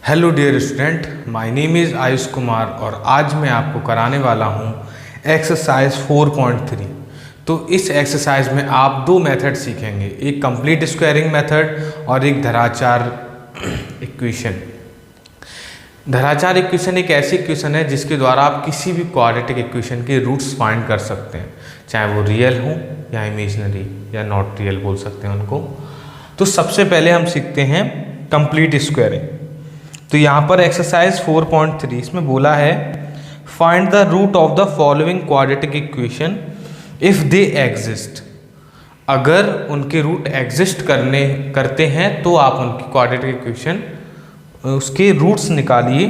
Hello dear student, my name is Ayush Kumar और आज मैं आपको कराने वाला हूँ एक्सरसाइज 4.3। तो इस एक्सरसाइज में आप दो मेथड सीखेंगे, एक कंप्लीट स्क्वायरिंग मेथड और एक धराचार इक्वेशन। धराचार इक्वेशन एक ऐसी इक्वेशन है जिसके द्वारा आप किसी भी क्वाड्रेटिक इक्वेशन के रूट्स फाइंड कर सकते हैं, चाहे वो रियल हो या इमेजिनरी या नॉट रियल बोल सकते हैं उनको। तो सबसे पहले हम सीखते हैं कंप्लीट स्क्वायरिंग। तो यहाँ पर एक्सरसाइज 4.3 इसमें बोला है find the root of the following quadratic equation if they exist. अगर उनके रूट एग्जिस्ट करते हैं तो आप उनकी क्वाड्रेटिक इक्वेशन उसके रूट्स निकालिए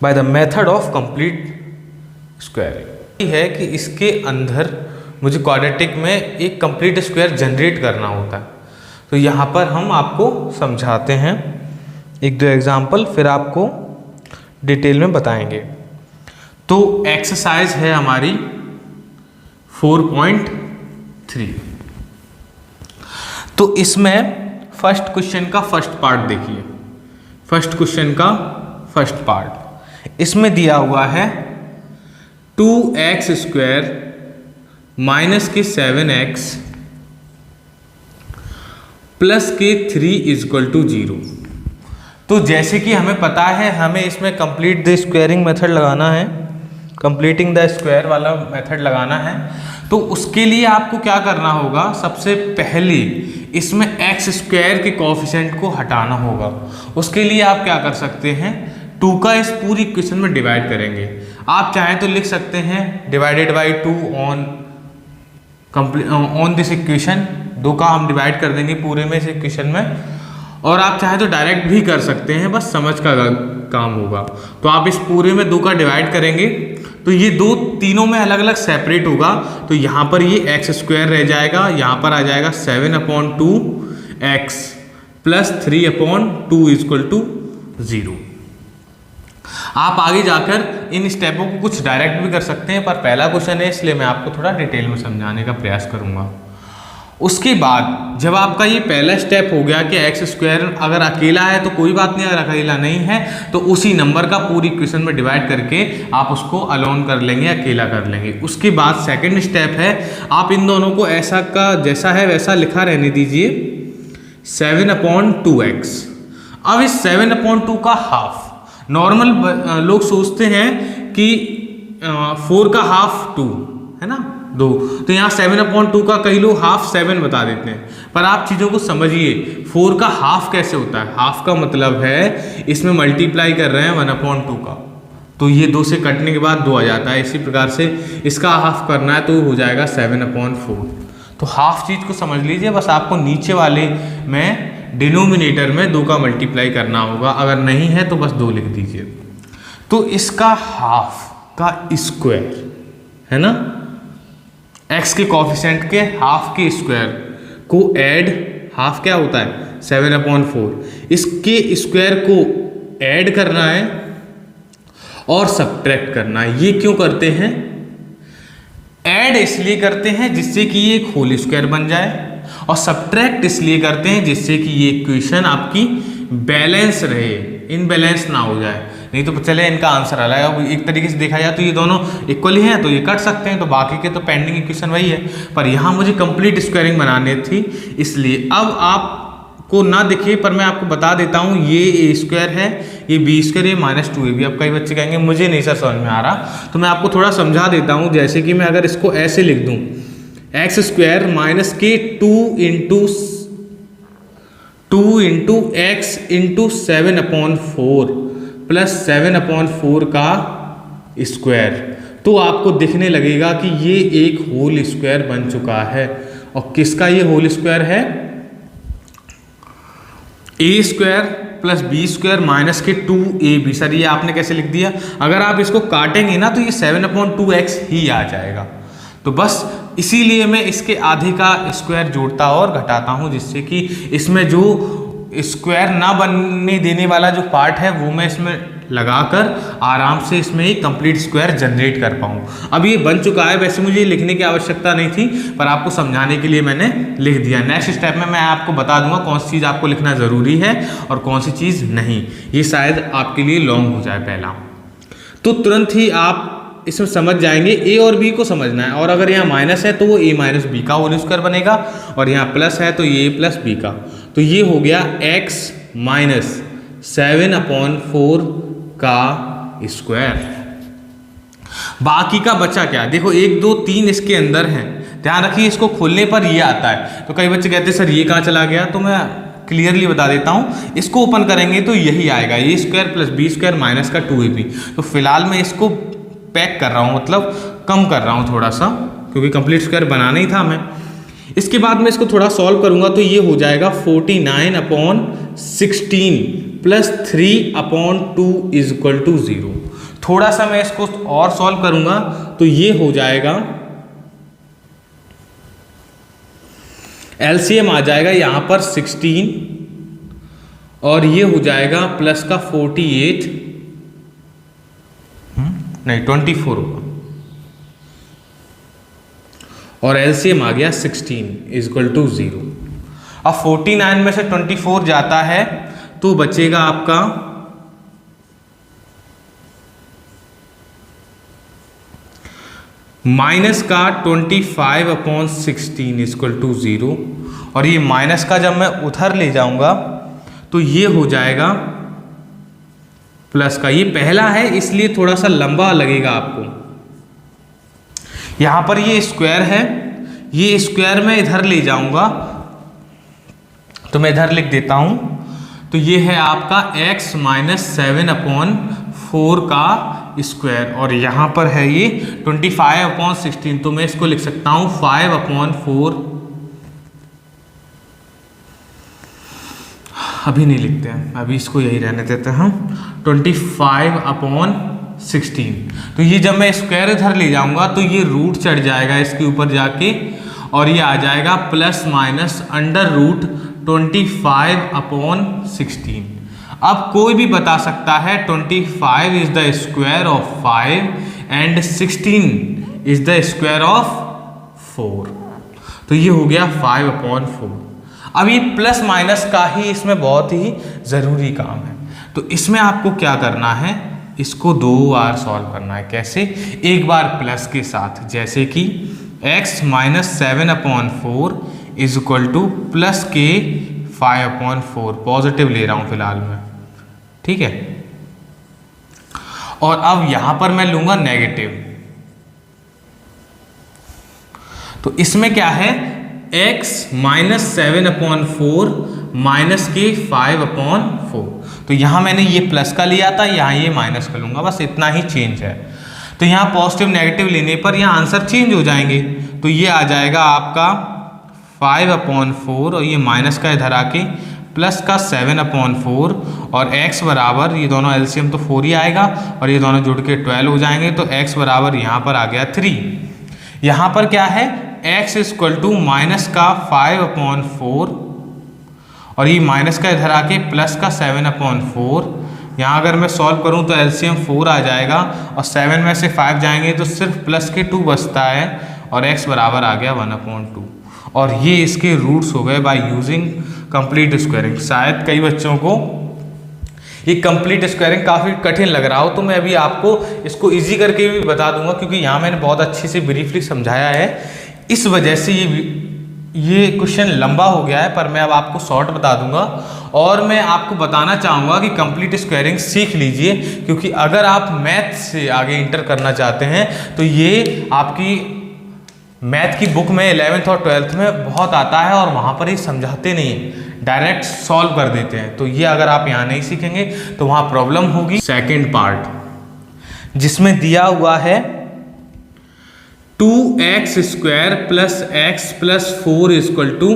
by the method of complete squaring. है कि इसके अंदर मुझे क्वाड्रेटिक में एक कंप्लीट स्क्वायर जनरेट करना होता है। तो यहाँ पर हम आपको समझाते हैं एक दो एग्जाम्पल, फिर आपको डिटेल में बताएंगे। तो एक्सरसाइज है हमारी 4.3। तो इसमें फर्स्ट क्वेश्चन का फर्स्ट पार्ट देखिए। फर्स्ट क्वेश्चन का फर्स्ट पार्ट इसमें दिया हुआ है 2x स्क्वायर माइनस के 7x प्लस के 3 इक्वल टू 0। तो जैसे कि हमें पता है हमें इसमें कंप्लीट द स्क्वायरिंग मेथड लगाना है, कंप्लीटिंग द स्क्वायर वाला मेथड लगाना है। तो उसके लिए आपको क्या करना होगा, सबसे पहले इसमें एक्स स्क्वायर के कोएफिशिएंट को हटाना होगा। उसके लिए आप क्या कर सकते हैं, 2 का इस पूरी इक्वेशन में डिवाइड करेंगे। आप चाहें तो लिख सकते हैं divided by 2 on this equation. 2 का हम डिवाइड कर देंगे पूरे में इस इक्वेशन में, और आप चाहे तो डायरेक्ट भी कर सकते हैं, बस समझ का काम होगा। तो आप इस पूरे में 2 का डिवाइड करेंगे तो ये 2 तीनों में अलग अलग सेपरेट होगा। तो यहाँ पर ये एक्स स्क्वायर रह जाएगा, यहाँ पर आ जाएगा 7/2x प्लस 3/2 इक्वल टू 0। आप आगे जाकर इन स्टेपों को कुछ डायरेक्ट भी कर सकते हैं, पर पहला क्वेश्चन है इसलिए मैं आपको थोड़ा डिटेल में समझाने का प्रयास करूँगा। उसके बाद जब आपका ये पहला स्टेप हो गया कि एक्स स्क्वायर अगर अकेला है तो कोई बात नहीं, अगर अकेला नहीं है तो उसी नंबर का पूरी इक्वेशन में डिवाइड करके आप उसको अलोन कर लेंगे, अकेला कर लेंगे। उसके बाद सेकंड स्टेप है, आप इन दोनों को ऐसा का जैसा है वैसा लिखा रहने दीजिए 7/2x। अब इस 7/2 का हाफ, नॉर्मल लोग सोचते हैं कि 4 का हाफ 2 है ना, 2। तो यहाँ 7/2 का कई लोग हाफ 7 बता देते हैं, पर आप चीज़ों को समझिए 4 का हाफ कैसे होता है। हाफ का मतलब है इसमें मल्टीप्लाई कर रहे हैं 1/2 का, तो ये 2 से कटने के बाद 2 आ जाता है। इसी प्रकार से इसका हाफ करना है तो हो जाएगा 7/4। तो हाफ चीज़ को समझ लीजिए, बस आपको नीचे वाले में डिनोमिनेटर में 2 का मल्टीप्लाई करना होगा, अगर नहीं है तो बस 2 लिख दीजिए। तो इसका हाफ का स्क्वायर है ना, x के कोएफिशिएंट के हाफ के स्क्वायर को ऐड, हाफ क्या होता है 7/4, इसके स्क्वायर को ऐड करना है और सब्ट्रैक्ट करना है। ये क्यों करते हैं, ऐड इसलिए करते हैं जिससे कि ये एक होल स्क्वायर बन जाए, और सब्ट्रैक्ट इसलिए करते हैं जिससे कि ये इक्वेशन आपकी बैलेंस रहे, इनबैलेंस ना हो जाए। नहीं तो चले इनका आंसर अलग है। एक तरीके से देखा जाए तो ये दोनों इक्वल ही हैं तो ये कट सकते हैं, तो बाकी के तो पेंडिंग इक्वेशन वही है। पर यहाँ मुझे कंप्लीट स्क्वायरिंग बनानी थी, इसलिए अब आपको ना दिखे पर मैं आपको बता देता हूँ, ये a स्क्वायर है, ये b स्क्वायर, ये -2ab। अब कई बच्चे कहेंगे मुझे नहीं सर समझ में आ रहा, तो मैं आपको थोड़ा समझा देता हूँ। जैसे कि मैं अगर इसको ऐसे लिख दूँ, एक्स स्क्वायर माइनस के 2 इंटू एक्स इंटू 7/4 प्लस 7/4 का स्क्वायर, तो आपको दिखने लगेगा कि ये एक होल स्क्वायर बन चुका है। और किसका ये होल स्क्वायर है, a square plus b square minus के 2ab। सर ये आपने कैसे लिख दिया, अगर आप इसको काटेंगे ना तो ये 7/2x ही आ जाएगा। तो बस इसीलिए मैं इसके आधे का स्क्वायर जोड़ता और घटाता हूँ, जिससे कि इसमें जो स्क्वायर ना बनने देने वाला जो पार्ट है वो मैं इसमें लगाकर आराम से इसमें ही कंप्लीट स्क्वायर जनरेट कर पाऊँ। अब ये बन चुका है, वैसे मुझे लिखने की आवश्यकता नहीं थी पर आपको समझाने के लिए मैंने लिख दिया। नेक्स्ट स्टेप में मैं आपको बता दूंगा कौन सी चीज़ आपको लिखना ज़रूरी है और कौन सी चीज़ नहीं। ये शायद आपके लिए लॉन्ग हो जाए पहला, तो तुरंत ही आप इसमें समझ जाएंगे। ए और बी को समझना है, और अगर यहाँ माइनस है तो वो ए माइनस बी का होल स्क्वायर बनेगा, और यहाँ प्लस है तो ये प्लस बी का। तो ये हो गया x माइनस 7/4 का स्क्वायर। बाकी का बचा क्या, देखो 1 2 3 इसके अंदर है, ध्यान रखिए इसको खोलने पर ये आता है। तो कई बच्चे कहते हैं सर ये कहाँ चला गया, तो मैं क्लियरली बता देता हूँ, इसको ओपन करेंगे तो यही आएगा, A square plus B square minus का 2ab। तो फिलहाल मैं इसको पैक कर रहा हूँ, मतलब कम कर रहा हूँ थोड़ा सा, क्योंकि कंप्लीट स्क्वायर बनाना ही था मैं। इसके बाद मैं इसको थोड़ा सॉल्व करूंगा तो ये हो जाएगा 49/16 प्लस 3/2 इज इक्वल टू 0। थोड़ा सा मैं इसको और सॉल्व करूंगा तो ये हो जाएगा, एलसीएम आ जाएगा यहां पर 16 और ये हो जाएगा प्लस का 48 नहीं 24 होगा, और एलसीएम आ गया 16 इज इक्वल टू 0। अब 49 में से 24 जाता है तो बचेगा आपका माइनस का 25/16 इज इक्वल टू 0, और ये माइनस का जब मैं उधर ले जाऊंगा तो ये हो जाएगा प्लस का। ये पहला है इसलिए थोड़ा सा लंबा लगेगा आपको। यहां पर ये स्क्वायर है, ये स्क्वायर मैं इधर ले जाऊंगा तो मैं इधर लिख देता हूं, तो ये है आपका x माइनस 7/4 का स्क्वायर, और यहां पर है ये 25/16, तो मैं इसको लिख सकता हूं 5/4। अभी नहीं लिखते हैं, अभी इसको यही रहने देते हैं हम, 25/16। तो ये जब मैं स्क्वायर इधर ले जाऊंगा तो ये रूट चढ़ जाएगा इसके ऊपर जाके, और ये आ जाएगा प्लस माइनस अंडर रूट 25/16। अब कोई भी बता सकता है 25 is the square of 5 and 16 is the square of 4, तो ये हो गया 5/4। अब ये प्लस माइनस का ही इसमें बहुत ही ज़रूरी काम है, तो इसमें आपको क्या करना है, इसको 2 बार सॉल्व करना है। कैसे, एक बार प्लस के साथ, जैसे कि x minus 7/4 is equal to plus के 5/4, पॉजिटिव ले रहा हूँ फिलहाल मैं, ठीक है। और अब यहां पर मैं लूंगा नेगेटिव, तो इसमें क्या है, x माइनस 7/4 माइनस के 5/4, तो यहां मैंने ये प्लस का लिया था, यहां ये माइनस का लूंगा, बस इतना ही चेंज है। तो यहां पॉजिटिव नेगेटिव लेने पर यहां आंसर चेंज हो जाएंगे, तो ये आ जाएगा आपका 5/4 और ये माइनस का इधर आके प्लस का 7/4, और x बराबर, ये दोनों एलसीएम तो 4 ही आएगा और ये दोनों जुड़ के 12 हो जाएंगे, तो x बराबर यहाँ पर आ गया 3। यहाँ पर क्या है, x इक्वल टू माइनस का 5/4 और ये माइनस का इधर आके प्लस का 7/4। यहाँ अगर मैं सॉल्व करूँ तो एलसीएम 4 आ जाएगा और 7 में से 5 जाएंगे तो सिर्फ प्लस के 2 बचता है, और x बराबर आ गया 1/2। और ये इसके रूट्स हो गए बाय यूजिंग कंप्लीट स्क्वायरिंग। शायद कई बच्चों को ये कंप्लीट स्क्वायरिंग काफ़ी कठिन लग रहा हो, तो मैं अभी आपको इसको इजी करके भी बता दूंगा, क्योंकि यहाँ मैंने बहुत अच्छे से ब्रीफली समझाया है। इस वजह से ये क्वेश्चन लंबा हो गया है, पर मैं अब आपको शॉर्ट बता दूंगा। और मैं आपको बताना चाहूँगा कि कंप्लीट स्क्वायरिंग सीख लीजिए, क्योंकि अगर आप मैथ से आगे इंटर करना चाहते हैं तो ये आपकी मैथ की बुक में 11th और 12th में बहुत आता है, और वहाँ पर ही समझाते नहीं है, डायरेक्ट सॉल्व कर देते हैं। तो ये अगर आप यहाँ नहीं सीखेंगे तो वहाँ प्रॉब्लम होगी। सेकंड पार्ट जिसमें दिया हुआ है 2x square plus x plus 4 equal to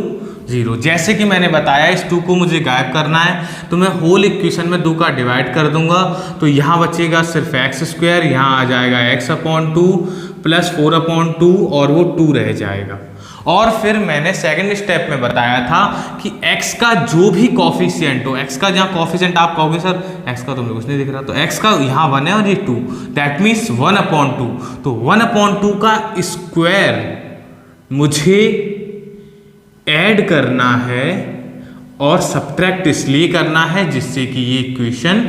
0। जैसे कि मैंने बताया इस 2 को मुझे गायब करना है, तो मैं होल इक्वेशन में 2 का डिवाइड कर दूंगा, तो यहाँ बचेगा सिर्फ x स्क्वायर, यहाँ आ जाएगा x/2 प्लस 4/2 और वो 2 रह जाएगा। और फिर मैंने सेकंड स्टेप में बताया था कि x का जो भी कॉफिशिएंट हो, x का जहाँ कॉफिशिएंट आप कहोगे सर x का तो मुझे कुछ नहीं दिख रहा, तो x का यहाँ 1 है और ये 2, दैट मीन्स 1/2। तो 1/2 का स्क्वायर मुझे ऐड करना है और सब्ट्रैक्ट इसलिए करना है जिससे कि ये इक्वेशन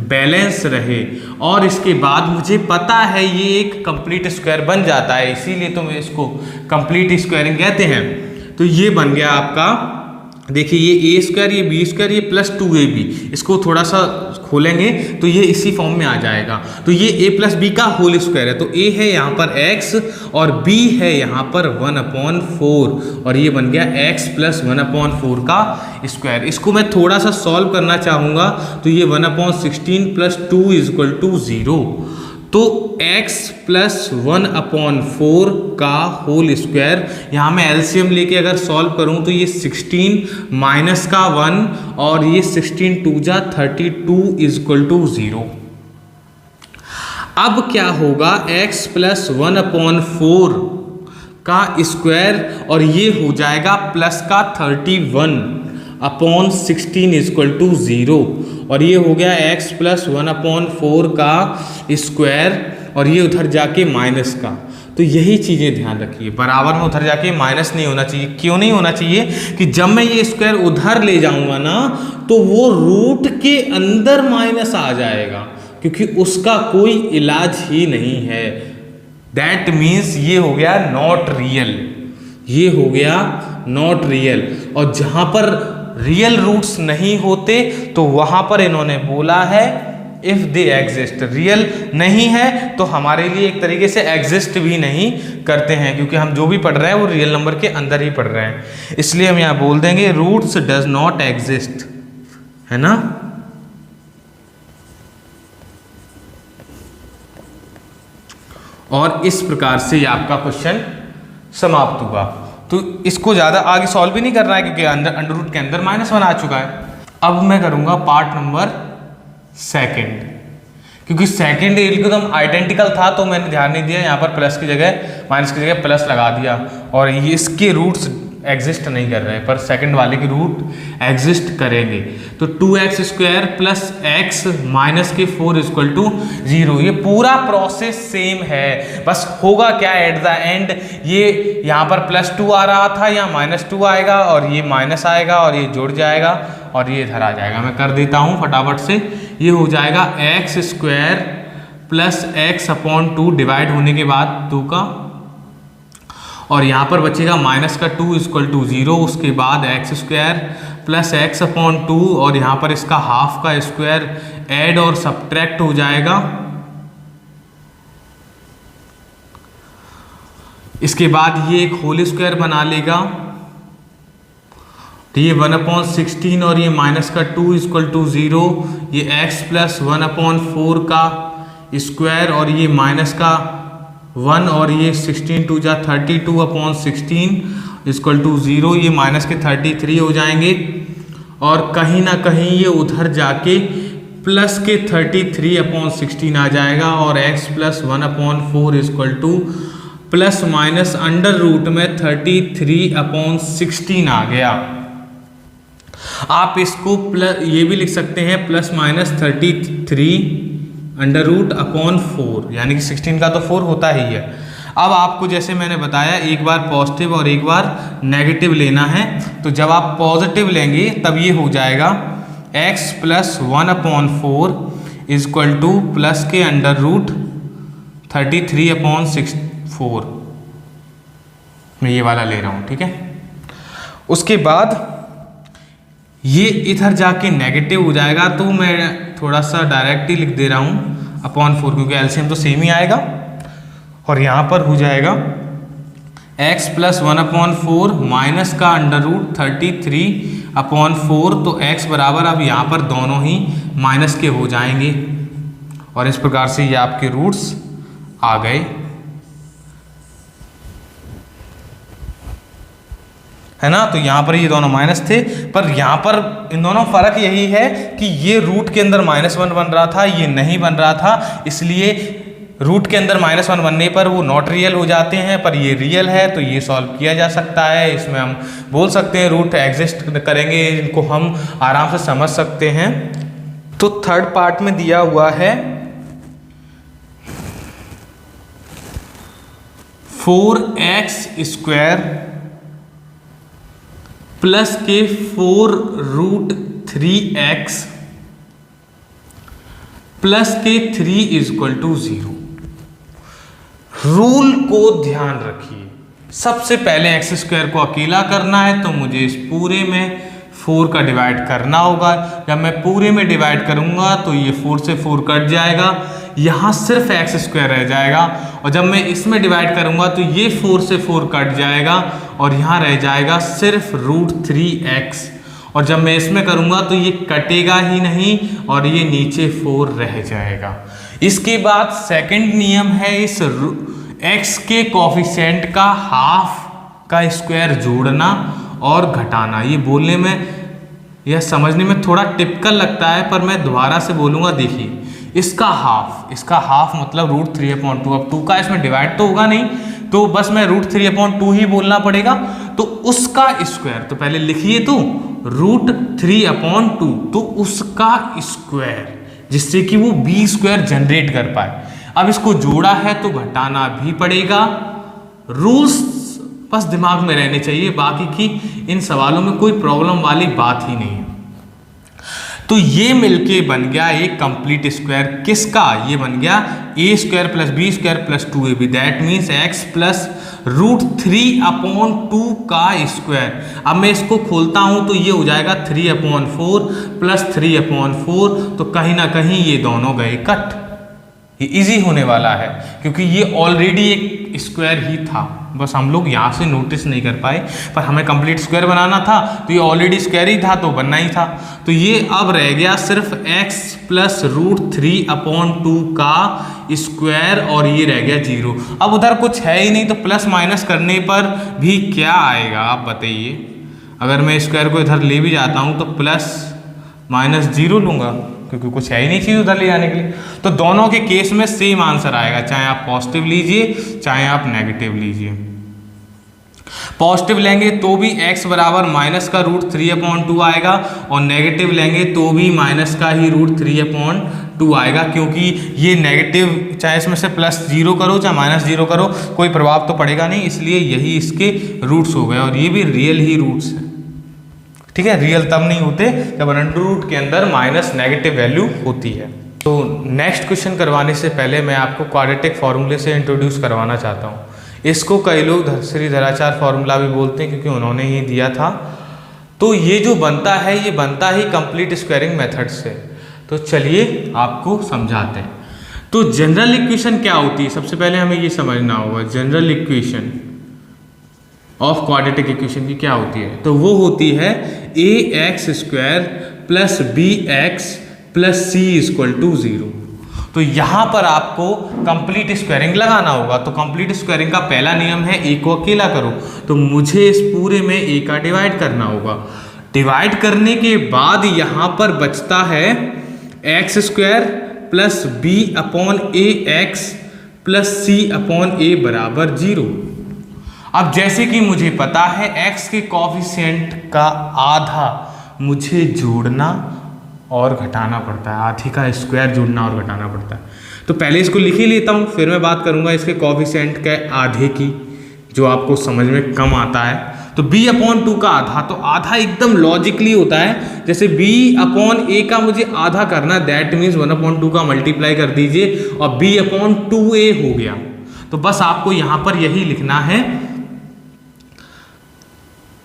बैलेंस रहे, और इसके बाद मुझे पता है ये एक कंप्लीट स्क्वायर बन जाता है, इसीलिए तो मैं इसको कंप्लीट स्क्वायरिंग कहते हैं। तो ये बन गया आपका, देखिए ये a², ये b², ये प्लस 2ab, इसको थोड़ा सा खोलेंगे तो ये इसी फॉर्म में आ जाएगा। तो ये a प्लस बी का होल स्क्वायर है, तो a है यहाँ पर x और b है यहाँ पर 1/4, और ये बन गया x प्लस 1/4 का स्क्वायर। इसको मैं थोड़ा सा सॉल्व करना चाहूँगा, तो ये 1/16 प्लस 2 = 0। तो x प्लस 1/4 का होल स्क्वायर, यहाँ मैं एलसीएम लेके अगर सॉल्व करूँ तो ये 16 माइनस का 1 और ये 16 2 जा 32 = 0। अब क्या होगा, x प्लस 1/4 का स्क्वायर और ये हो जाएगा प्लस का 31/16 = 0, और ये हो गया x प्लस 1/4 का स्क्वायर और ये उधर जाके माइनस का। तो यही चीज़ें ध्यान रखिए, बराबर में उधर जाके माइनस नहीं होना चाहिए। क्यों नहीं होना चाहिए कि जब मैं ये स्क्वायर उधर ले जाऊंगा ना तो वो रूट के अंदर माइनस आ जाएगा, क्योंकि उसका कोई इलाज ही नहीं है। दैट मीन्स ये हो गया नॉट रियल, ये हो गया नॉट रियल। और जहाँ पर रियल रूट्स नहीं होते तो वहाँ पर इन्होंने बोला है इफ दे एग्जिस्ट, रियल नहीं है तो हमारे लिए एक तरीके से एग्जिस्ट भी नहीं करते हैं, क्योंकि हम जो भी पढ़ रहे हैं वो रियल नंबर के अंदर ही पढ़ रहे हैं। इसलिए हम यहाँ बोल देंगे रूट्स डज नॉट एग्जिस्ट, है ना। और इस प्रकार से ये आपका क्वेश्चन समाप्त हुआ। तो इसको ज़्यादा आगे सॉल्व भी नहीं कर रहा है क्योंकि अंडर रूट के अंदर -1 आ चुका है। अब मैं करूँगा पार्ट नंबर सेकंड, क्योंकि सेकंड एकदम आइडेंटिकल था तो मैंने ध्यान नहीं दिया, यहाँ पर प्लस की जगह माइनस की जगह प्लस लगा दिया, और ये इसके रूट्स एग्जिस्ट नहीं कर रहे हैं, पर सेकंड वाले के रूट एग्जिस्ट करेंगे। तो 2x² प्लस x माइनस के 4 = 0। ये पूरा प्रोसेस सेम है, बस होगा क्या एट द एंड, ये यहाँ पर +2 आ रहा था, यहाँ -2 आएगा और ये माइनस आएगा और ये जुड़ जाएगा और ये इधर आ जाएगा। मैं कर देता हूँ फटाफट से, ये हो जाएगा x² प्लस x/2 डिवाइड होने के बाद 2 का, और यहाँ पर बचेगा माइनस का 2 = 0, उसके बाद x² प्लस x/2 और यहाँ पर इसका हाफ का स्क्वायर ऐड और सब्ट्रैक्ट हो जाएगा। इसके बाद ये एक होल स्क्वायर बना लेगा, तो ये 1/16 और ये माइनस का 2 = 0, ये x प्लस 1/4 का स्क्वायर और ये माइनस का 1 और ये 16 2 जा 32/16 = 0, ये माइनस के 33 हो जाएंगे, और कहीं ना कहीं ये उधर जाके प्लस के 33/16 आ जाएगा, और x plus 1/4 = plus minus under root में 33/16 आ गया। आप इसको प्लस ये भी लिख सकते हैं प्लस माइनस 33/4, यानी कि 16 का तो 4 होता ही है। अब आपको जैसे मैंने बताया एक बार पॉजिटिव और एक बार नेगेटिव लेना है, तो जब आप पॉजिटिव लेंगे तब ये हो जाएगा x प्लस 1/4 = प्लस के अंडर रूट 33/4, मैं ये वाला ले रहा हूँ, ठीक है। उसके बाद ये इधर जाके नेगेटिव हो जाएगा, तो मैं थोड़ा सा डायरेक्ट ही लिख दे रहा हूँ /4, क्योंकि एलसीएम तो सेम ही आएगा, और यहाँ पर हो जाएगा x प्लस 1/4 माइनस का अंडर रूट 33/4, तो x बराबर अब यहाँ पर दोनों ही माइनस के हो जाएंगे, और इस प्रकार से ये आपके रूट्स आ गए, है ना। तो यहाँ पर ये दोनों माइनस थे, पर यहाँ पर इन दोनों फर्क यही है कि ये रूट के अंदर -1 बन रहा था, ये नहीं बन रहा था, इसलिए रूट के अंदर -1 बनने पर वो नॉट रियल हो जाते हैं, पर ये रियल है तो ये सॉल्व किया जा सकता है। इसमें हम बोल सकते हैं रूट एग्जिस्ट करेंगे, इनको हम आराम से समझ सकते हैं। तो थर्ड पार्ट में दिया हुआ है 4x² प्लस के 4√3x प्लस के 3 = 0। रूल को ध्यान रखिए, सबसे पहले x² को अकेला करना है तो मुझे इस पूरे में 4 का डिवाइड करना होगा। जब मैं पूरे में डिवाइड करूंगा तो ये 4 से 4 कट जाएगा, यहाँ सिर्फ x² रह जाएगा। और जब मैं इसमें डिवाइड करूंगा तो ये 4 से 4 कट जाएगा और यहाँ रह जाएगा सिर्फ √3x। और जब मैं इसमें करूंगा तो ये कटेगा ही नहीं और ये नीचे 4 रह जाएगा। इसके बाद सेकंड नियम है इस x के कोफिशिएंट का हाफ का स्क्वायर जोड़ना और घटाना। ये बोलने में या समझने में थोड़ा टिपिकल लगता है, पर मैं दोबारा से बोलूँगा। देखिए, इसका हाफ मतलब √3/2। अब 2 का इसमें डिवाइड तो होगा नहीं, तो बस मैं √3/2 ही बोलना पड़ेगा। तो उसका स्क्वायर, तो पहले लिखिए तो √3/2, तो उसका स्क्वायर, जिससे कि वो b² जनरेट कर पाए। अब इसको जोड़ा है तो घटाना भी पड़ेगा। रूल्स बस दिमाग में रहने चाहिए, बाकी की इन सवालों में कोई प्रॉब्लम वाली बात ही नहीं है। तो ये मिलके बन गया एक कंप्लीट स्क्वायर। किसका? ये बन गया a² + b² + 2ab। That means x plus √3/2 का स्क्वायर। अब मैं इसको खोलता हूं तो ये हो जाएगा 3/4 + 3/4। तो कहीं ना कहीं ये दोनों गए कट। ये इजी होने वाला है क्योंकि ये ऑलरेडी एक स्क्वायर ही था, बस हम लोग यहाँ से नोटिस नहीं कर पाए। पर हमें कंप्लीट स्क्वायर बनाना था तो ये ऑलरेडी स्क्वायर ही था तो बनना ही था। तो ये अब रह गया सिर्फ x प्लस √3/2 का स्क्वायर और ये रह गया 0। अब उधर कुछ है ही नहीं तो प्लस माइनस करने पर भी क्या आएगा आप बताइए। अगर मैं स्क्वायर को इधर ले भी जाता हूँ तो ±0 लूँगा क्योंकि कुछ है ही नहीं चीज़ उधर ले जाने के लिए। तो दोनों के केस में सेम आंसर आएगा, चाहे आप पॉजिटिव लीजिए चाहे आप नेगेटिव लीजिए। पॉजिटिव लेंगे तो भी x बराबर माइनस का √3/2 आएगा और नेगेटिव लेंगे तो भी माइनस का ही √3/2 आएगा, क्योंकि ये नेगेटिव चाहे इसमें से +0 करो चाहे -0 करो कोई प्रभाव तो पड़ेगा नहीं, इसलिए यही इसके रूट्स हो गए। और ये भी रियल ही रूट्स है, ठीक है। रियल तब नहीं होते जब √√ के अंदर माइनस नेगेटिव वैल्यू होती है। तो नेक्स्ट क्वेश्चन करवाने से पहले मैं आपको क्वाड्रेटिक फॉर्मूले से इंट्रोड्यूस करवाना चाहता हूँ। इसको कई लोग श्रीधराचार्य फॉर्मूला भी बोलते हैं क्योंकि उन्होंने ही दिया था। तो ये जो बनता है ये बनता ही कंप्लीट स्क्वायरिंग मेथड से। तो चलिए आपको समझाते हैं। तो जनरल इक्वेशन क्या होती है, सबसे पहले हमें ये समझना होगा general equation of quadratic equation की क्या होती है। तो वो होती है ax² + bx + c = 0। तो यहाँ पर आपको कंप्लीट स्क्वायरिंग लगाना होगा। तो कंप्लीट स्क्वायरिंग का पहला नियम है a को अकेला करो, तो मुझे इस पूरे में a का डिवाइड करना होगा। डिवाइड करने के बाद यहाँ पर बचता है x² + b/ax + c/a बराबर 0। अब जैसे कि मुझे पता है x के कोफिशिएंट का आधा मुझे जोड़ना और घटाना पड़ता है, आधी का स्क्वायर जोड़ना और घटाना पड़ता है। तो पहले इसको लिख ही लेता हूँ, फिर मैं बात करूँगा इसके कोफिशिएंट के आधे की, जो आपको समझ में कम आता है। तो b/2 का आधा, तो आधा एकदम लॉजिकली होता है। जैसे b/a का मुझे आधा करना, दैट मीन्स 1/2 का मल्टीप्लाई कर दीजिए और b/2a हो गया। तो बस आपको यहाँ पर यही लिखना है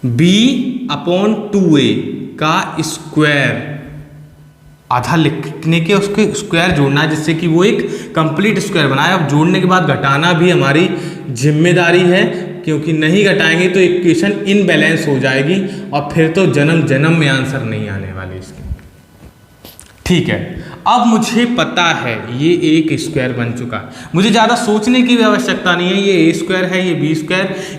b/2a का स्क्वायर, आधा लिखने के उसके स्क्वायर जोड़ना है जिससे कि वो एक कंप्लीट स्क्वायर बनाए। अब जोड़ने के बाद घटाना भी हमारी जिम्मेदारी है, क्योंकि नहीं घटाएंगे तो इक्वेशन इनबैलेंस हो जाएगी और फिर तो जन्म जन्म में आंसर नहीं आने वाले इसके। ठीक है, अब मुझे पता है ये एक स्क्वायर बन चुका है, मुझे ज़्यादा सोचने की भी आवश्यकता नहीं है। ये a² है, ये b²,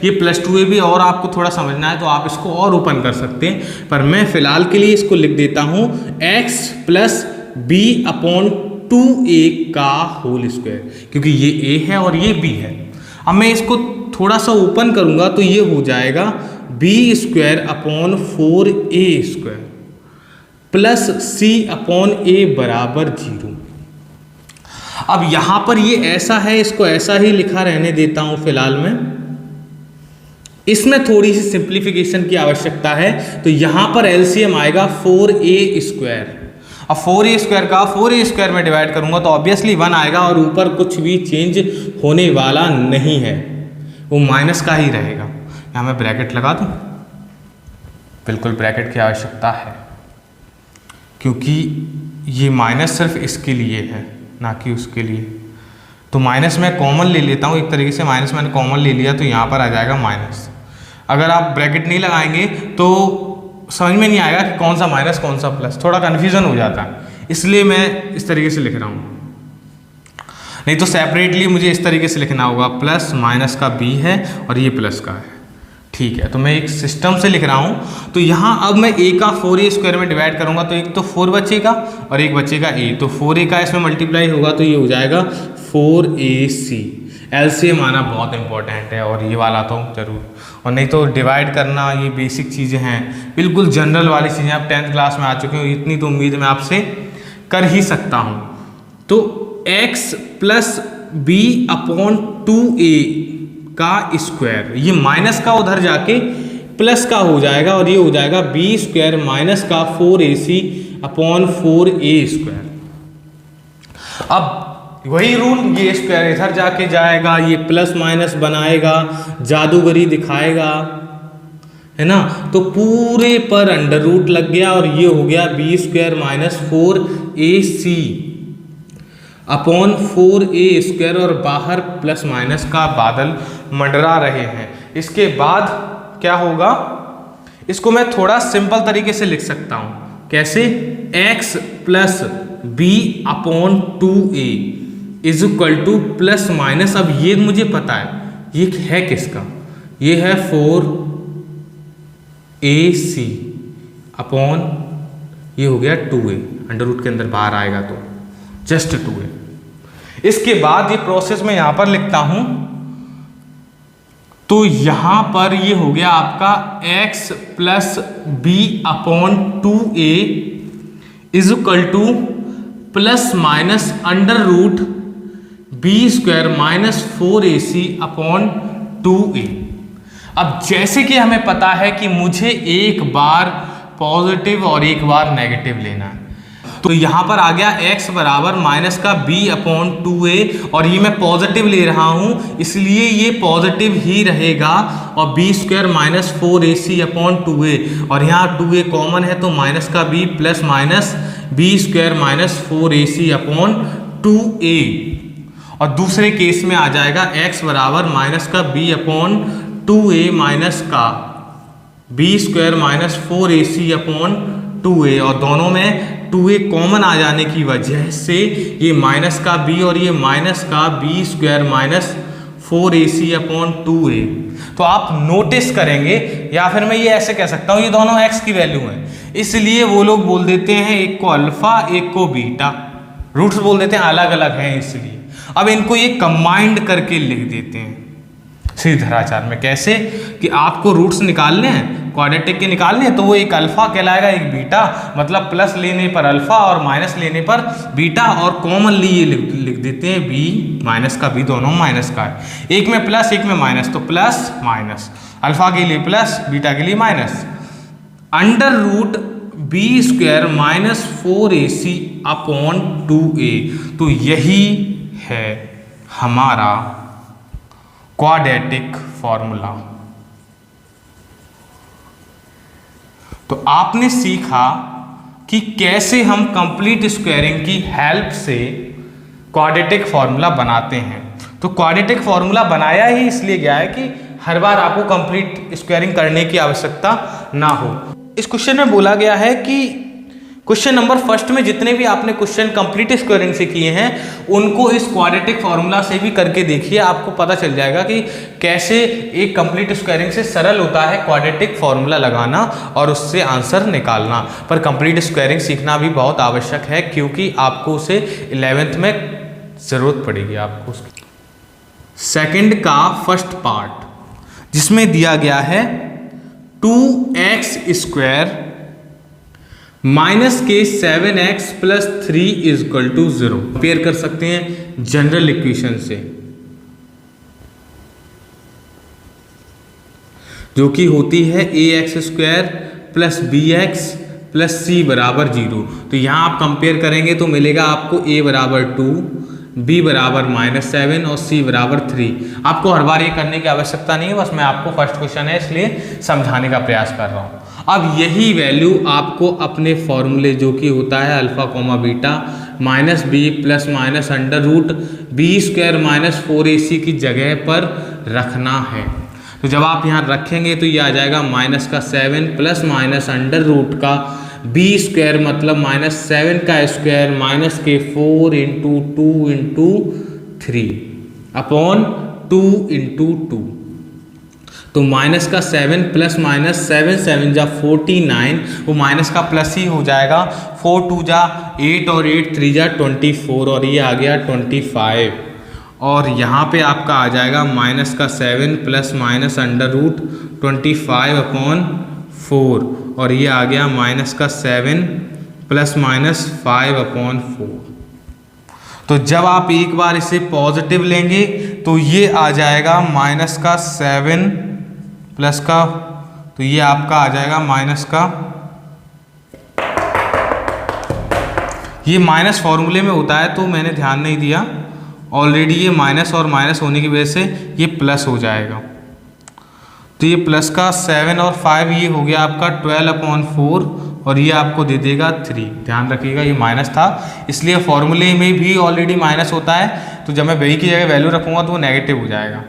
ये +2ab, और आपको थोड़ा समझना है तो आप इसको और ओपन कर सकते हैं, पर मैं फिलहाल के लिए इसको लिख देता हूँ x + b/2 2a का होल स्क्वायर, क्योंकि ये a है और ये b है। अब मैं इसको थोड़ा सा ओपन करूंगा तो ये हो जाएगा b square upon 4a square plus c upon a बराबर 0। अब यहां पर ये ऐसा है, इसको ऐसा ही लिखा रहने देता हूं फिलहाल में। इसमें थोड़ी सी सिंप्लीफिकेशन की आवश्यकता है, तो यहां पर एलसीएम आएगा 4a स्क्वायर। अब 4a स्क्वायर का 4a स्क्वायर में डिवाइड करूंगा तो ऑब्वियसली 1 आएगा और ऊपर कुछ भी चेंज होने वाला नहीं है, वो माइनस का ही रहेगा। यहां मैं ब्रैकेट लगा दूं, बिल्कुल ब्रैकेट की आवश्यकता है, क्योंकि ये माइनस सिर्फ इसके लिए है ना कि उसके लिए। तो माइनस मैं कॉमन ले लेता हूँ, एक तरीके से माइनस मैंने कॉमन ले लिया तो यहाँ पर आ जाएगा माइनस। अगर आप ब्रैकेट नहीं लगाएंगे तो समझ में नहीं आएगा कि कौन सा माइनस कौन सा प्लस, थोड़ा कन्फ्यूजन हो जाता है, इसलिए मैं इस तरीके से लिख रहा हूँ। नहीं तो सेपरेटली मुझे इस तरीके से लिखना होगा, प्लस माइनस का b है और ये प्लस का है, ठीक है। तो मैं एक सिस्टम से लिख रहा हूँ। तो यहाँ अब मैं a का 4a स्क्वायर में डिवाइड करूँगा तो एक तो 4 बचेगा और एक बचेगा a, तो 4a का इसमें मल्टीप्लाई होगा तो ये हो जाएगा 4ac। एलसीएम आना बहुत इंपॉर्टेंट है, और ये वाला तो जरूर, और नहीं तो डिवाइड करना, ये बेसिक चीज़ें हैं, बिल्कुल जनरल वाली चीज़ें। आप 10th क्लास में आ चुके हो, इतनी तो उम्मीद मैं आपसे कर ही सकता हूँ। तो x plus b upon 2a का स्क्वायर, ये माइनस का उधर जाके प्लस का हो जाएगा और ये हो जाएगा b स्क्वायर माइनस का 4ac अपॉन 4a स्क्वायर। अब वही रूल, ये स्क्वायर इधर जाके जाएगा, ये प्लस माइनस बनाएगा, जादूगरी दिखाएगा, है ना। तो पूरे पर अंडर रूट लग गया और ये हो गया b square minus 4ac upon 4a square, और बाहर प्लस माइनस का बादल मंडरा रहे हैं। इसके बाद क्या होगा, इसको मैं थोड़ा सिंपल तरीके से लिख सकता हूं। कैसे? x plus b upon 2a is equal to plus minus, अब ये मुझे पता है ये है किसका, ये है 4ac अपॉन ये हो गया 2a, अंडर रूट के अंदर बाहर आएगा तो जस्ट 2a। इसके बाद ये प्रोसेस में यहां पर लिखता हूं, तो यहां पर ये हो गया आपका x plus b upon 2a is equal to plus minus under root b square minus 4ac upon 2a। अब जैसे कि हमें पता है कि मुझे एक बार पॉजिटिव और एक बार नेगेटिव लेना है, तो यहां पर आ गया x बराबर माइनस का b अपॉन 2a, और ये मैं पॉजिटिव ले रहा हूं इसलिए ये पॉजिटिव ही रहेगा, और b square minus 4ac upon 2a, और यहाँ 2a कॉमन है तो माइनस का b plus minus b square minus 4ac upon 2a। और दूसरे केस में आ जाएगा x बराबर माइनस का b अपॉन 2a माइनस का b square minus 4ac upon 2a, और दोनों में 2a कॉमन आ जाने की वजह से ये माइनस का b और ये माइनस का b square minus 4ac upon 2a। तो आप नोटिस करेंगे, या फिर मैं ये ऐसे कह सकता हूँ, ये दोनों x की वैल्यू है, इसलिए वो लोग बोल देते हैं एक को अल्फा एक को बीटा, रूट्स बोल देते हैं अलग अलग हैं इसलिए। अब इनको ये कंबाइंड करके लिख देते हैं सीधराचार में। कैसे? कि आपको रूट्स निकालने हैं, क्वाड्रेटिक के निकालने हैं, तो वो एक अल्फा कहलाएगा एक बीटा, मतलब प्लस लेने पर अल्फा और माइनस लेने पर बीटा, और कॉमनली ये लिख देते हैं b माइनस का b, दोनों माइनस का है, एक में प्लस एक में माइनस, तो प्लस माइनस, अल्फा के लिए प्लस बीटा के लिए minus, under root b square minus 4ac upon 2a। तो यही है हमारा क्वाड्रेटिक फॉर्मूला। तो आपने सीखा कि कैसे हम कंप्लीट स्क्वायरिंग की हेल्प से क्वाड्रेटिक फॉर्मूला बनाते हैं। तो क्वाड्रेटिक फॉर्मूला बनाया ही इसलिए गया है कि हर बार आपको कंप्लीट स्क्वायरिंग करने की आवश्यकता ना हो। इस क्वेश्चन में बोला गया है कि क्वेश्चन नंबर फर्स्ट में जितने भी आपने क्वेश्चन कंप्लीट स्क्वायरिंग से किए हैं उनको इस क्वाड्रेटिक फॉर्मूला से भी करके देखिए, आपको पता चल जाएगा कि कैसे एक कंप्लीट स्क्वायरिंग से सरल होता है क्वाड्रेटिक फॉर्मूला लगाना और उससे आंसर निकालना। पर कंप्लीट स्क्वायरिंग सीखना भी बहुत आवश्यक है क्योंकि आपको उसे 11th में जरूरत पड़ेगी आपको उसकी। सेकंड का फर्स्ट पार्ट जिसमें दिया गया है 2x स्क्वायर माइनस के 7x plus 3 is equal to 0 compare कर सकते हैं जनरल इक्वेशन से, जो कि होती है ax square plus bx plus c बराबर 0। तो यहां आप कंपेयर करेंगे तो मिलेगा आपको a बराबर 2, b बराबर -7 और c बराबर 3। आपको हर बार ये करने की आवश्यकता नहीं है, बस मैं आपको फर्स्ट क्वेश्चन है इसलिए समझाने का प्रयास कर रहा हूं। अब यही वैल्यू आपको अपने फॉर्मूले जो कि होता है alpha comma beta minus B plus minus under root B square minus 4ac की जगह पर रखना है। तो जब आप यहाँ रखेंगे तो ये आ जाएगा माइनस का 7 प्लस माइनस अंडर रूट का बी स्क्वायर मतलब -7 का स्क्वायर माइनस के 4 इंटू 2 इंटू 3 अपॉन 2 इंटू 2। तो माइनस का 7 प्लस माइनस 7 7 जा 49, वो माइनस का प्लस ही हो जाएगा। 4 2 जा 8 और 8 3 जा 24 और ये आ गया 25। और यहाँ पे आपका आ जाएगा माइनस का 7 plus minus under root 25 upon 4 और ये आ गया माइनस का 7 प्लस माइनस 5 अपॉन 4। तो जब आप एक बार इसे पॉजिटिव लेंगे तो ये आ जाएगा माइनस का 7 प्लस का, तो ये आपका आ जाएगा माइनस का, ये माइनस फॉर्मूले में होता है तो मैंने ध्यान नहीं दिया, ऑलरेडी ये माइनस और माइनस होने की वजह से ये प्लस हो जाएगा। तो ये प्लस का 7 और 5 ये हो गया आपका 12/4 और ये आपको दे देगा 3। ध्यान रखिएगा ये माइनस था इसलिए फॉर्मूले में भी ऑलरेडी माइनस होता है, तो जब मैं वही की जगह वैल्यू रखूँगा तो वो नेगेटिव हो जाएगा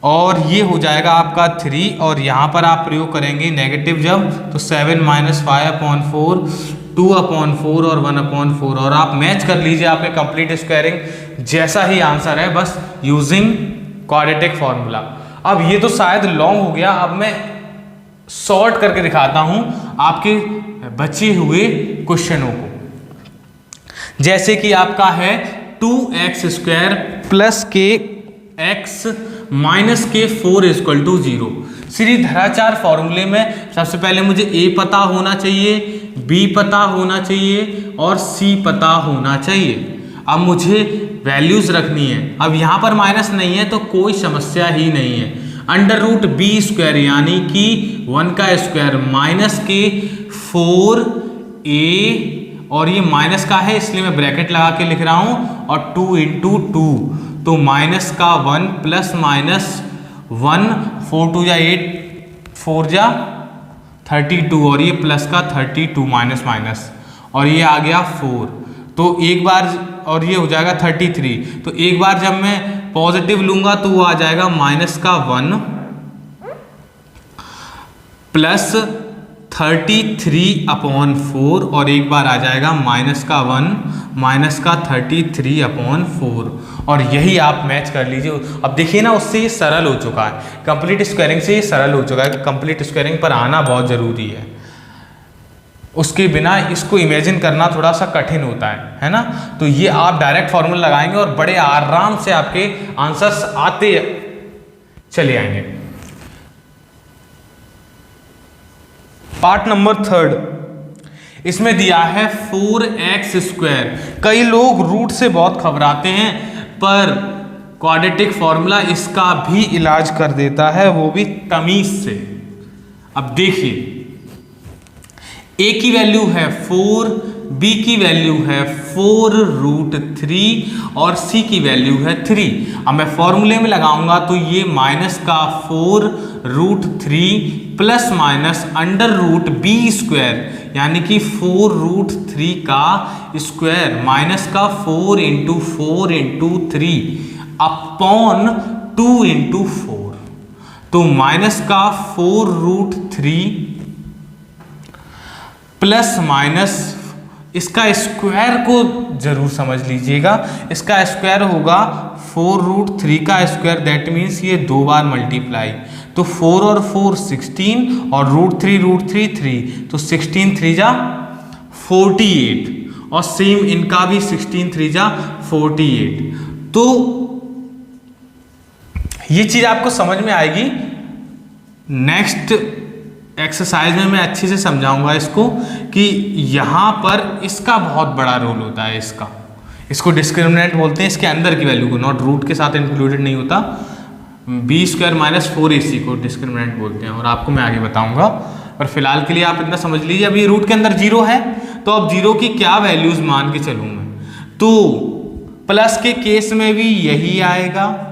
और ये हो जाएगा आपका 3 और यहाँ पर आप प्रयोग करेंगे नेगेटिव जब, तो 7 - 5/4 2/4 और 1/4 और आप मैच कर लीजिए आपके कंप्लीट स्क्वायरिंग जैसा ही आंसर है, बस यूजिंग क्वाड्रेटिक फॉर्मूला। अब ये तो शायद लॉन्ग हो गया, अब मैं सॉर्ट करके दिखाता हूं आपके बचे हुए क्वेश्चनों को। जैसे कि आपका है 2x स्क्वायर प्लस के x माइनस के 4 इज इक्वल टू 0। श्रीधराचार्य फॉर्मूले में सबसे पहले मुझे a पता होना चाहिए, b पता होना चाहिए और c पता होना चाहिए। अब मुझे वैल्यूज रखनी है। अब यहाँ पर माइनस नहीं है तो कोई समस्या ही नहीं है। अंडर रूट बी स्क्वायर यानी कि 1 का स्क्वायर माइनस के 4a और ये माइनस का है इसलिए मैं ब्रैकेट लगा के लिख रहा हूँ और 2 इंटू 2 तो माइनस का 1 प्लस माइनस 1 4 2 जा 8 4 जा 32 और ये प्लस का 32 माइनस माइनस और ये आ गया 4। तो एक बार और ये हो जाएगा 33। तो एक बार जब मैं पॉजिटिव लूंगा तो वो आ जाएगा माइनस का 1 प्लस 33/4 और एक बार आ जाएगा माइनस का 1 माइनस का 33/4 और यही आप मैच कर लीजिए। अब देखिए ना उससे ये सरल हो चुका है, कंप्लीट स्क्वायरिंग से ये सरल हो चुका है। कंप्लीट स्क्वायरिंग पर आना बहुत ज़रूरी है, उसके बिना इसको इमेजिन करना थोड़ा सा कठिन होता है ना। तो ये आप डायरेक्ट फॉर्मूला लगाएंगे और बड़े आराम से आपके आंसर्स आते चले आएंगे। पार्ट नंबर 3 इसमें दिया है 4x स्क्वायर। कई लोग रूट से बहुत घबराते हैं पर क्वाड्रेटिक फॉर्मूला इसका भी इलाज कर देता है, वो भी तमीज से। अब देखिए a की वैल्यू है 4, b की वैल्यू है 4√3 और c की वैल्यू है 3। अब मैं फॉर्मूले में लगाऊंगा तो ये माइनस का 4√3 plus minus under root B square यानी कि 4√3 का स्क्वायर माइनस का 4 इंटू 4 इंटू 3 अपॉन 2 इंटू 4। तो माइनस का 4√3 प्लस माइनस इसका स्क्वायर को जरूर समझ लीजिएगा, इसका स्क्वायर होगा 4√3 का स्क्वायर, दैट मीन्स ये 2 बार मल्टीप्लाई, तो 4 और 4 16 और √3 3, तो 16 3 जा 48 और सेम इनका भी 16 3 जा 48। तो ये चीज आपको समझ में आएगी। नेक्स्ट एक्सरसाइज में मैं अच्छे से समझाऊंगा इसको कि यहाँ पर इसका बहुत बड़ा रोल होता है, इसको डिस्क्रिमिनेंट बोलते हैं, इसके अंदर की वैल्यू को, नॉट रूट के साथ इंक्लूडेड नहीं होता, b² - 4ac को डिस्क्रिमिनेंट बोलते हैं, और आपको मैं आगे बताऊंगा। पर फिलहाल के लिए आप इतना समझ लीजिए, अब ये रूट के अंदर 0 है, तो अब 0 की क्या वैल्यूज मान के चलूँ मैं, तो प्लस के केस में भी यही आएगा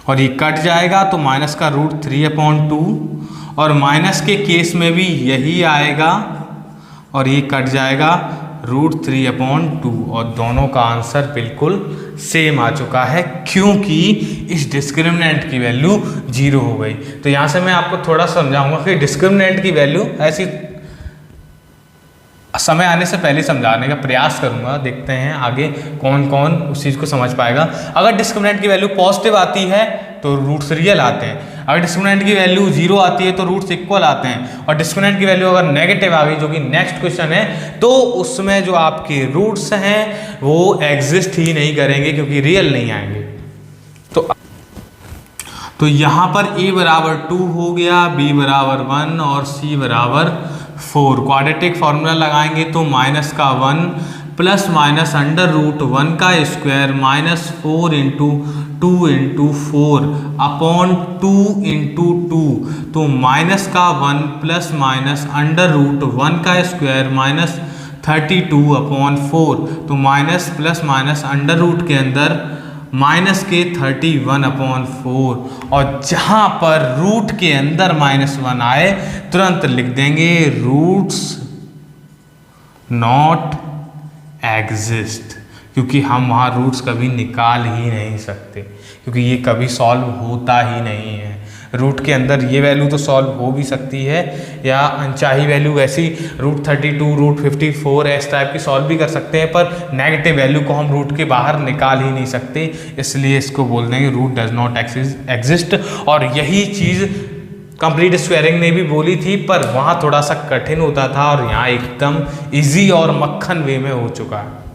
और ये कट जाएगा, तो माइनस का √3/2, और माइनस के केस में भी यही आएगा और ये कट जाएगा √3/2, और दोनों का आंसर बिल्कुल सेम आ चुका है क्योंकि इस डिस्क्रिमिनेंट की वैल्यू 0 हो गई। तो यहाँ से मैं आपको थोड़ा समझाऊंगा कि डिस्क्रिमिनेंट की वैल्यू ऐसी समय आने से पहले समझाने का प्रयास करूंगा, देखते हैं आगे कौन कौन उस चीज़ को समझ पाएगा। अगर डिस्क्रिमिनेंट की वैल्यू पॉजिटिव आती है तो रूट्स रियल आते हैं, अगर डिस्क्रिमिनेंट की वैल्यू 0 आती है तो रूट्स इक्वल आते हैं, और डिस्क्रिमिनेंट की वैल्यू अगर नेगेटिव आ गई, जो कि नेक्स्ट क्वेश्चन है, तो उसमें जो आपके रूट्स हैं वो एग्जिस्ट ही नहीं करेंगे क्योंकि रियल नहीं आएंगे। तो यहाँ पर a = 2 हो गया, b = 1 और c = 4। क्वाड्रेटिक फार्मूला लगाएंगे तो माइनस का 1 प्लस माइनस √1 का स्क्वायर -4 × 2 × 4 अपॉन 2 × 2, तो माइनस का 1 प्लस माइनस √1 का स्क्वायर -32/4, तो minus plus minus under root के अंदर माइनस के 31/4, और जहां पर रूट के अंदर -1 आए तुरंत लिख देंगे रूट्स नॉट एग्जिस्ट, क्योंकि हम वहाँ रूट्स कभी निकाल ही नहीं सकते, क्योंकि ये कभी सॉल्व होता ही नहीं है। रूट के अंदर ये वैल्यू तो सॉल्व हो भी सकती है, या अनचाही वैल्यू ऐसी √32 √54 इस टाइप की सॉल्व भी कर सकते हैं, पर नेगेटिव वैल्यू को हम रूट के बाहर निकाल ही नहीं सकते, इसलिए इसको बोल देंगे रूट डज नॉट एग्जिस्ट। और यही चीज़ कंप्लीट स्क्वायरिंग ने भी बोली थी, पर वहाँ थोड़ा सा कठिन होता था और यहाँ एकदम ईजी और मक्खन वे में हो चुका है।